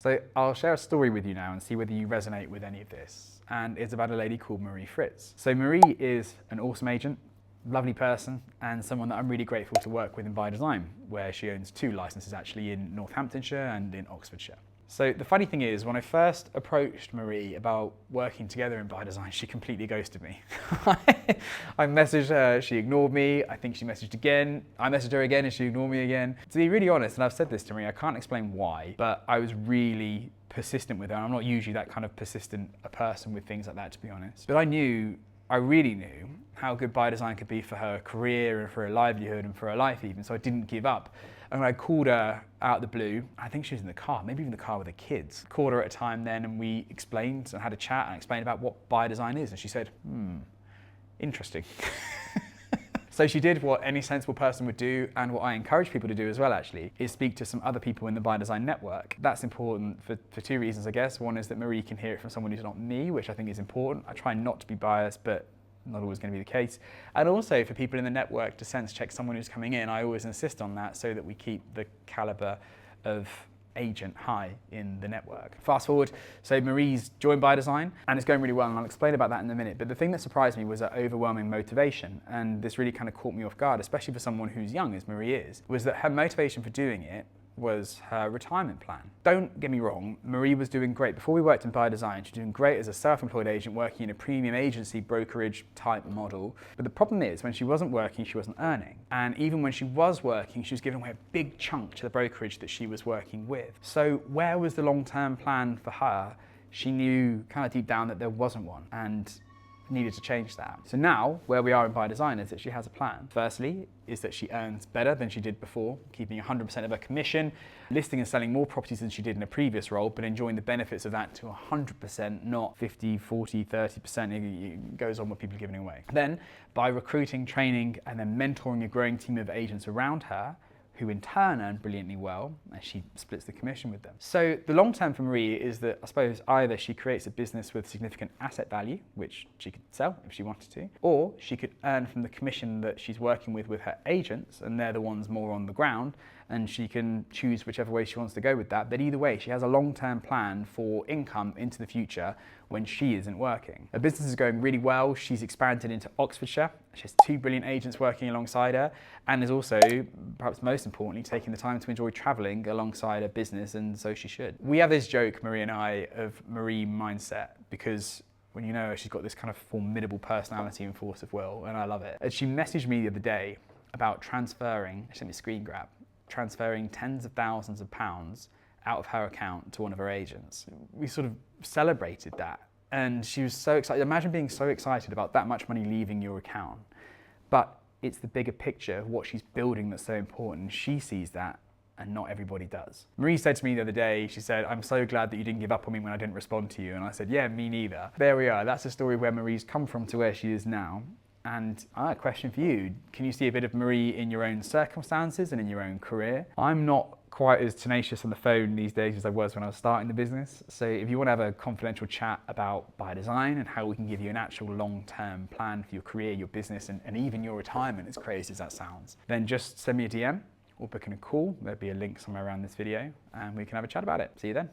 So I'll share a story with you now and see whether you resonate with any of this. And it's about a lady called Marie Fritz. So Marie is an awesome agent, lovely person, and someone that I'm really grateful to work with in By Design, where she owns 2 licenses actually in Northamptonshire and in Oxfordshire. So the funny thing is, when I first approached Marie about working together in By Design, she completely ghosted me. I messaged her, she ignored me. I think she messaged again. I messaged her again and she ignored me again. To be really honest, and I've said this to Marie, I can't explain why, but I was really persistent with her. I'm not usually that kind of persistent a person with things like that, to be honest. But I really knew how good By Design could be for her career and for her livelihood and for her life even, so I didn't give up. And when I called her out of the blue, I think she was in the car, maybe even the car with the kids. Called her at a time then and we explained and had a chat and explained about what By Design is, and she said, interesting. So she did what any sensible person would do, and what I encourage people to do as well actually, is speak to some other people in the By Design network. That's important for 2 reasons, I guess. One is that Marie can hear it from someone who's not me, which I think is important. I try not to be biased, but not always going to be the case. And also for people in the network to sense check someone who's coming in. I always insist on that so that we keep the caliber of agent high in the network. Fast forward, so Marie's joined By Design and it's going really well, and I'll explain about that in a minute. But the thing that surprised me was her overwhelming motivation, and this really kind of caught me off guard, especially for someone who's young as Marie is, was that her motivation for doing it was her retirement plan. Don't get me wrong, Marie was doing great. Before we worked in By Design, she was doing great as a self-employed agent working in a premium agency brokerage type model. But the problem is, when she wasn't working, she wasn't earning. And even when she was working, she was giving away a big chunk to the brokerage that she was working with. So where was the long-term plan for her? She knew kind of deep down that there wasn't one, and needed to change that. So now, where we are in By Design is that she has a plan. Firstly, is that she earns better than she did before, keeping 100% of her commission, listing and selling more properties than she did in a previous role, but enjoying the benefits of that to 100%, not 50, 40, 30%. It goes on what people are giving away. Then, by recruiting, training, and then mentoring a growing team of agents around her, who in turn earn brilliantly well, and she splits the commission with them. So the long term for Marie is that, I suppose, either she creates a business with significant asset value, which she could sell if she wanted to, or she could earn from the commission that she's working with her agents, and they're the ones more on the ground, and she can choose whichever way she wants to go with that. But either way, she has a long-term plan for income into the future when she isn't working. Her business is going really well. She's expanded into Oxfordshire. She has 2 brilliant agents working alongside her, and is also, perhaps most importantly, taking the time to enjoy traveling alongside her business, and so she should. We have this joke, Marie and I, of Marie mindset, because when you know her, she's got this kind of formidable personality and force of will, and I love it. And she messaged me the other day about transferring, she sent me a screen grab, transferring tens of thousands of pounds out of her account to one of her agents. We sort of celebrated that, and she was so excited. Imagine being so excited about that much money leaving your account. But it's the bigger picture of what she's building that's so important. She sees that, and not everybody does. Marie said to me the other day, she said, "I'm so glad that you didn't give up on me when I didn't respond to you." And I said, "Yeah, me neither." There we are. That's a story where Marie's come from to where she is now. And I have a question for you. Can you see a bit of Marie in your own circumstances and in your own career? I'm not quite as tenacious on the phone these days as I was when I was starting the business. So if you want to have a confidential chat about By Design and how we can give you an actual long-term plan for your career, your business, and even your retirement, as crazy as that sounds, then just send me a DM or book in a call. There'll be a link somewhere around this video and we can have a chat about it. See you then.